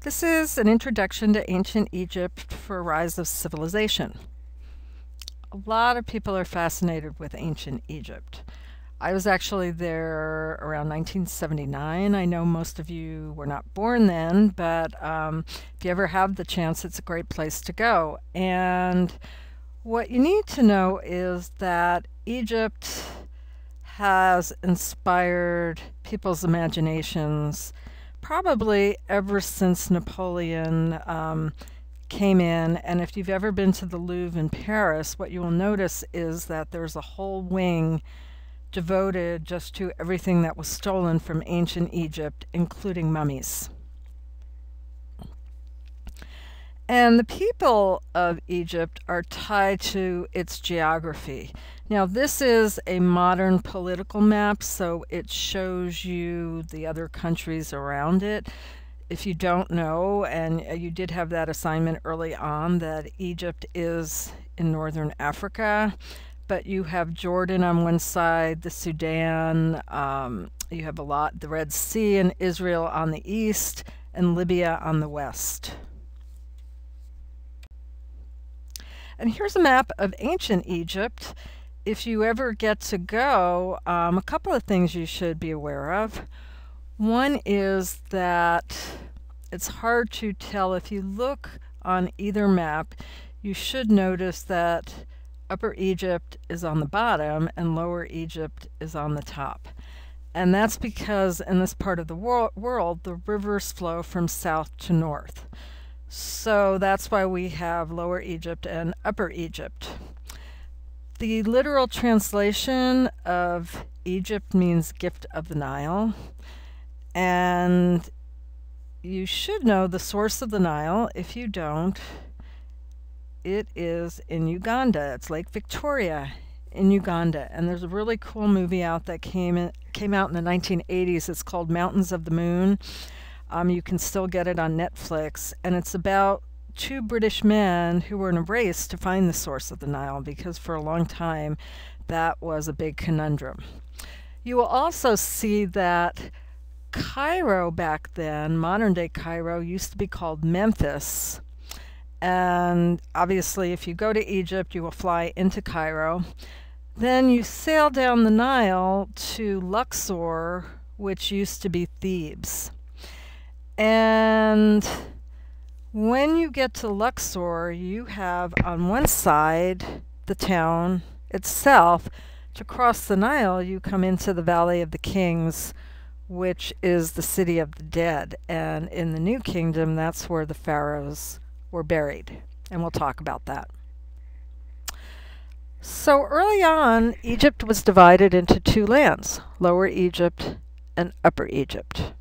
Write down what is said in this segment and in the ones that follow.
This is an introduction to ancient Egypt for a rise of civilization. A lot of people are fascinated with ancient Egypt. I was actually there around 1979. I know most of you were not born then, but if you ever have the chance, it's a great place to go. And what you need to know is that Egypt has inspired people's imaginations probably ever since Napoleon came in. And if you've ever been to the Louvre in Paris, what you will notice is that there's a whole wing devoted just to everything that was stolen from ancient Egypt, including mummies. And the people of Egypt are tied to its geography. Now, this is a modern political map, so it shows you the other countries around it. If you don't know, and you did have that assignment early on, that Egypt is in northern Africa, but you have Jordan on one side, the Sudan, you have the Red Sea and Israel on the east, and Libya on the west. And here's a map of ancient Egypt. If you ever get to go, a couple of things you should be aware of. One is that it's hard to tell. If you look on either map, you should notice that Upper Egypt is on the bottom and Lower Egypt is on the top. And that's because in this part of the world, the rivers flow from south to north. So that's why we have Lower Egypt and Upper Egypt. The literal translation of Egypt means gift of the Nile. And you should know the source of the Nile. If you don't, it is in Uganda. It's Lake Victoria in Uganda. And there's a really cool movie out that came out in the 1980s. It's called Mountains of the Moon. You can still get it on Netflix, and it's about two British men who were in a race to find the source of the Nile, because for a long time that was a big conundrum. You will also see that Cairo back then, modern day Cairo, used to be called Memphis. And obviously if you go to Egypt, you will fly into Cairo. Then you sail down the Nile to Luxor, which used to be Thebes. And when you get to Luxor, you have on one side the town itself. To cross the Nile, you come into the Valley of the Kings, which is the city of the dead. And in the New Kingdom, that's where the pharaohs were buried. And we'll talk about that. So early on, Egypt was divided into two lands, Lower Egypt and Upper Egypt.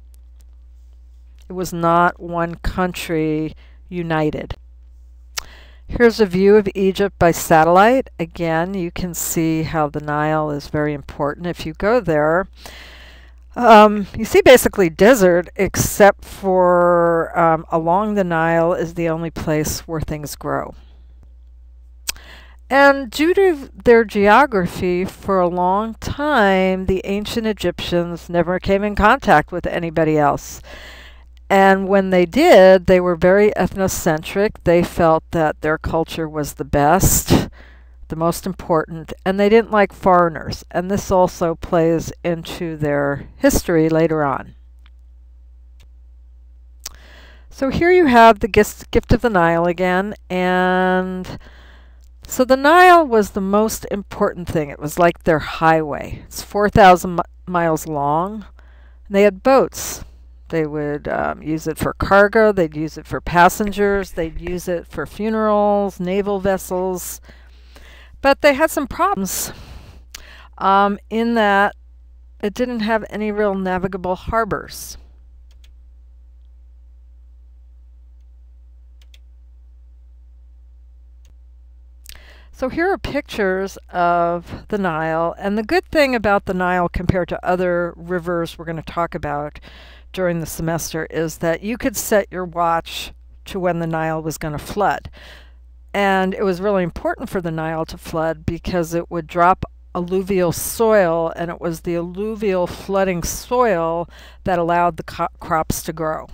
It was not one country united. Here's a view of Egypt by satellite. Again, you can see how the Nile is very important. If you go there, you see basically desert, except for along the Nile is the only place where things grow. And due to their geography, for a long time, the ancient Egyptians never came in contact with anybody else. And when they did, they were very ethnocentric. They felt that their culture was the best, the most important, and they didn't like foreigners. And this also plays into their history later on. So here you have the gift of the Nile again. And so the Nile was the most important thing. It was like their highway. It's 4,000 miles long. And they had boats. They would use it for cargo, they'd use it for passengers, they'd use it for funerals, naval vessels. But they had some problems in that it didn't have any real navigable harbors. So here are pictures of the Nile. And the good thing about the Nile compared to other rivers we're going to talk about during the semester is that you could set your watch to when the Nile was going to flood. And it was really important for the Nile to flood because it would drop alluvial soil, and it was the alluvial flooding soil that allowed the crops to grow.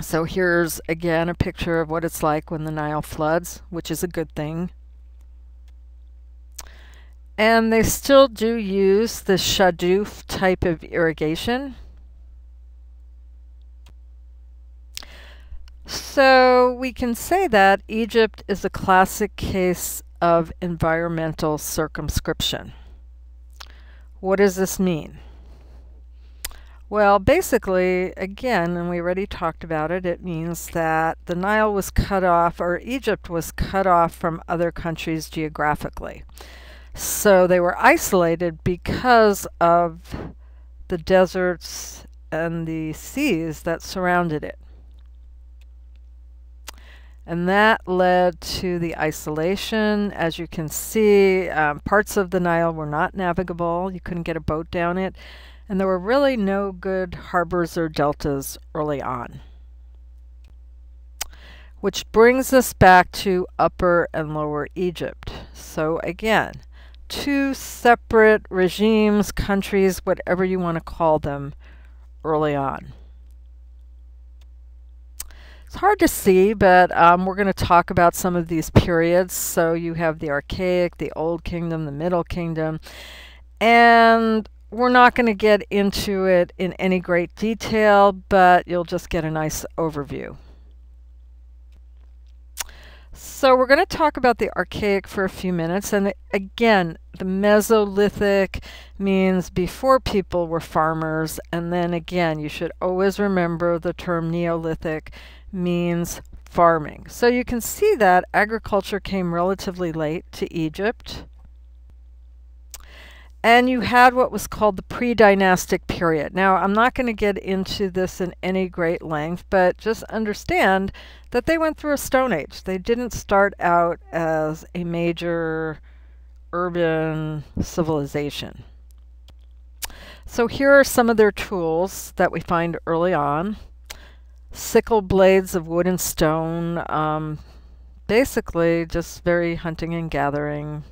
So here's again a picture of what it's like when the Nile floods, which is a good thing. And they still do use the shadoof type of irrigation. So we can say that Egypt is a classic case of environmental circumscription. What does this mean? Well, basically, again, and we already talked about it, it means that the Nile was cut off, or Egypt was cut off from other countries geographically. So they were isolated because of the deserts and the seas that surrounded it. And that led to the isolation. As you can see, parts of the Nile were not navigable. You couldn't get a boat down it. And there were really no good harbors or deltas early on. Which brings us back to Upper and Lower Egypt. So again, two separate regimes, countries, whatever you want to call them, early on. It's hard to see, but we're going to talk about some of these periods. So you have the Archaic, the Old Kingdom, the Middle Kingdom, and we're not going to get into it in any great detail, but you'll just get a nice overview. So we're going to talk about the Archaic for a few minutes. And again, the Mesolithic means before people were farmers. And then again, you should always remember the term Neolithic means farming. So you can see that agriculture came relatively late to Egypt. And you had what was called the pre-dynastic period. Now, I'm not going to get into this in any great length, but just understand that they went through a Stone Age. They didn't start out as a major urban civilization. So here are some of their tools that we find early on. Sickle blades of wood and stone, basically just very hunting and gathering.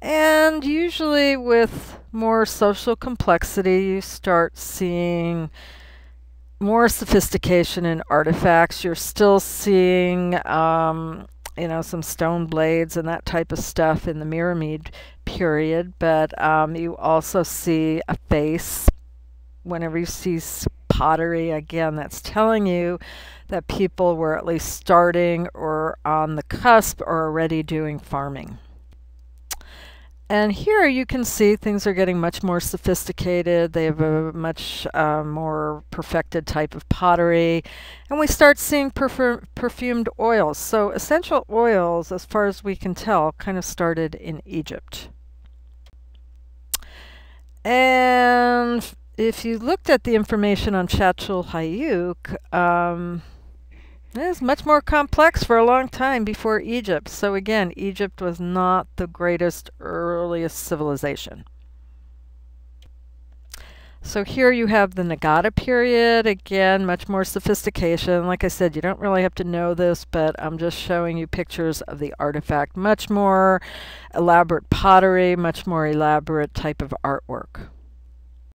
And usually with more social complexity, you start seeing more sophistication in artifacts. You're still seeing, you know, some stone blades and that type of stuff in the Pyramid period, but you also see a face. Whenever you see pottery, again, that's telling you that people were at least starting or on the cusp or already doing farming. And here you can see things are getting much more sophisticated. They have a much more perfected type of pottery. And we start seeing perfumed oils. So essential oils, as far as we can tell, kind of started in Egypt. And if you looked at the information on Çatalhöyük, it was much more complex for a long time before Egypt. So again, Egypt was not the greatest, earliest civilization. So here you have the Nagata period. Again, much more sophistication. Like I said, you don't really have to know this, but I'm just showing you pictures of the artifact. Much more elaborate pottery, much more elaborate type of artwork.